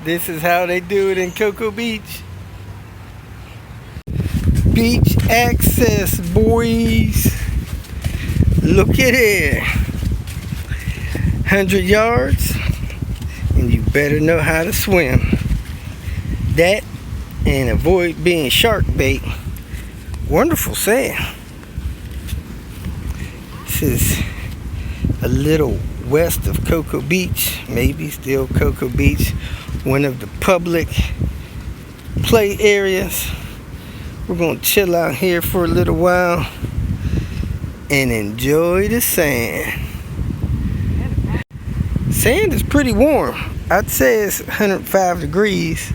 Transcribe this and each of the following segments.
This is how they do it in Cocoa Beach. Beach access, boys. Look at it. 100 yards, and you better know how to swim. That and avoid being shark bait. Wonderful sand. This is a little west of Cocoa Beach, maybe still Cocoa Beach, one of the public play areas. We're gonna chill out here for a little while and enjoy the sand. Sand is pretty warm. I'd say it's 105 degrees.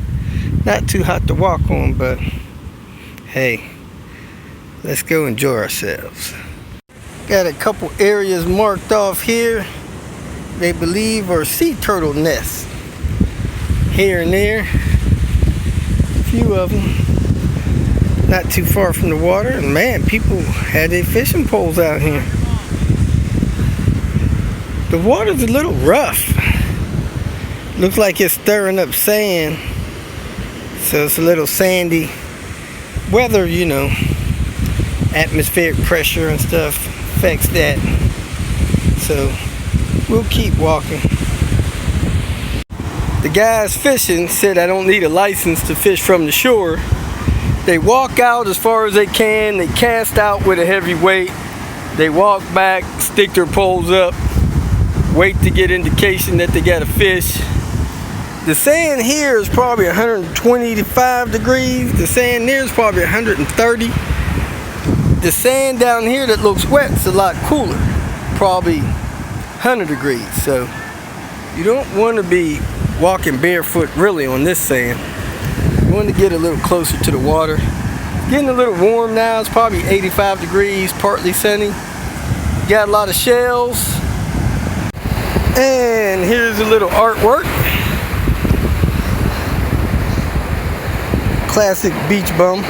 Not too hot to walk on, but hey, let's go enjoy ourselves. Got a couple areas marked off here. They believe are sea turtle nests. Here and there. A few of them. Not too far from the water. And man, people had their fishing poles out here. The water's a little rough. Looks like it's stirring up sand. So it's a little sandy. Weather, you know, atmospheric pressure and stuff affects that. So we'll keep walking. The guys fishing said I don't need a license to fish from the shore. They walk out as far as they can. They cast out with a heavy weight. They walk back, stick their poles up, wait to get indication that they got a fish. The sand here is probably 125 degrees. The sand there is probably 130. The sand down here that looks wet is a lot cooler, probably 100 degrees. So you don't want to be walking barefoot really on this sand. You want to get a little closer to the water. It's getting a little warm now. It's probably 85 degrees, partly sunny. Got a lot of shells. And here's a little artwork. Classic beach bum.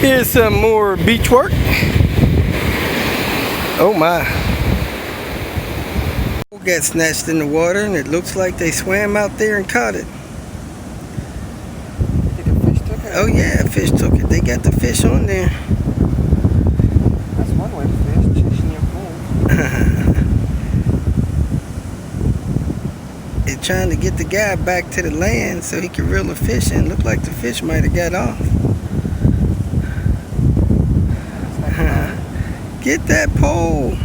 Here's some more beach work. Oh my. Got snatched in the water and it looks like they swam out there and caught it. Did the fish took it? Oh yeah, fish took it. They got the fish on there. That's one way to fish, chasing your pole. They're trying to get the guy back to the land so he can reel the fish in. Looked like the fish might have got off. Get that pole.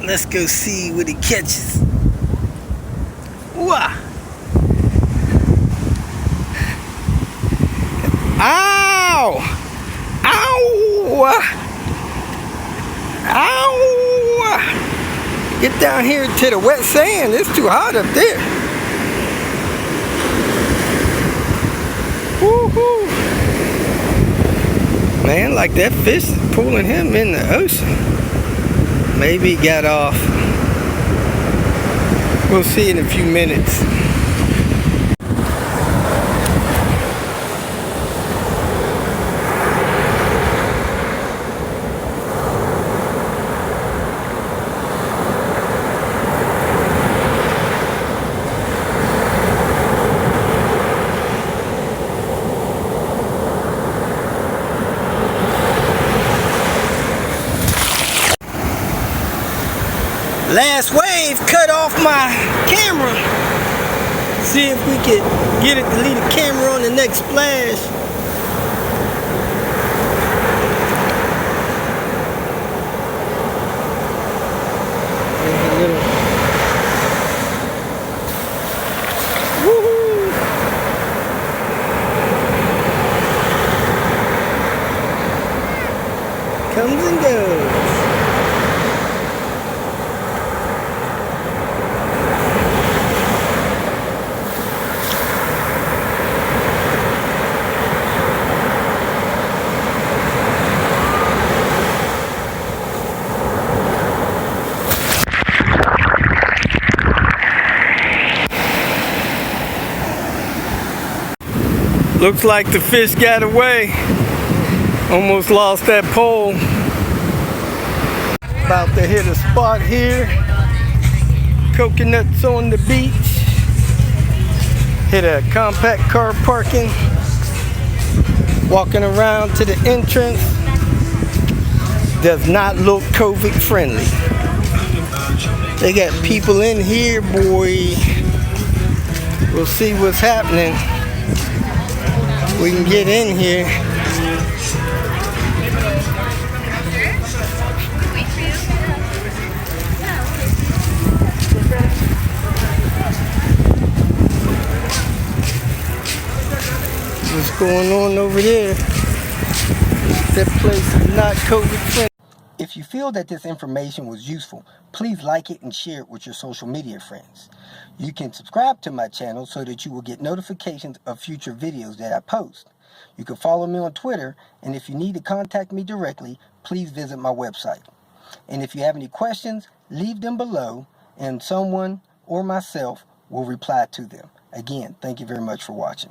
Let's go see what he catches. Wah! Ow! Ow! Ow! Get down here to the wet sand. It's too hot up there. Woo-hoo! Man, like that fish is pulling him in the ocean. Maybe he got off. We'll see in a few minutes. Last wave cut off my camera. See if we could get it to leave the camera on the next splash. There's a little. Woohoo! Comes and goes. Looks like the fish got away. Almost lost that pole. About to hit a spot here. Coconuts on the beach. Hit a compact car parking. Walking around to the entrance. Does not look COVID friendly. They got people in here, boy. We'll see what's happening. We can get in here. What's going on over there? That place is not COVID friendly. If you feel that this information was useful, please like it and share it with your social media friends. You can subscribe to my channel so that you will get notifications of future videos that I post. You can follow me on Twitter, and if you need to contact me directly, please visit my website. And if you have any questions, leave them below, and someone or myself will reply to them. Again, thank you very much for watching.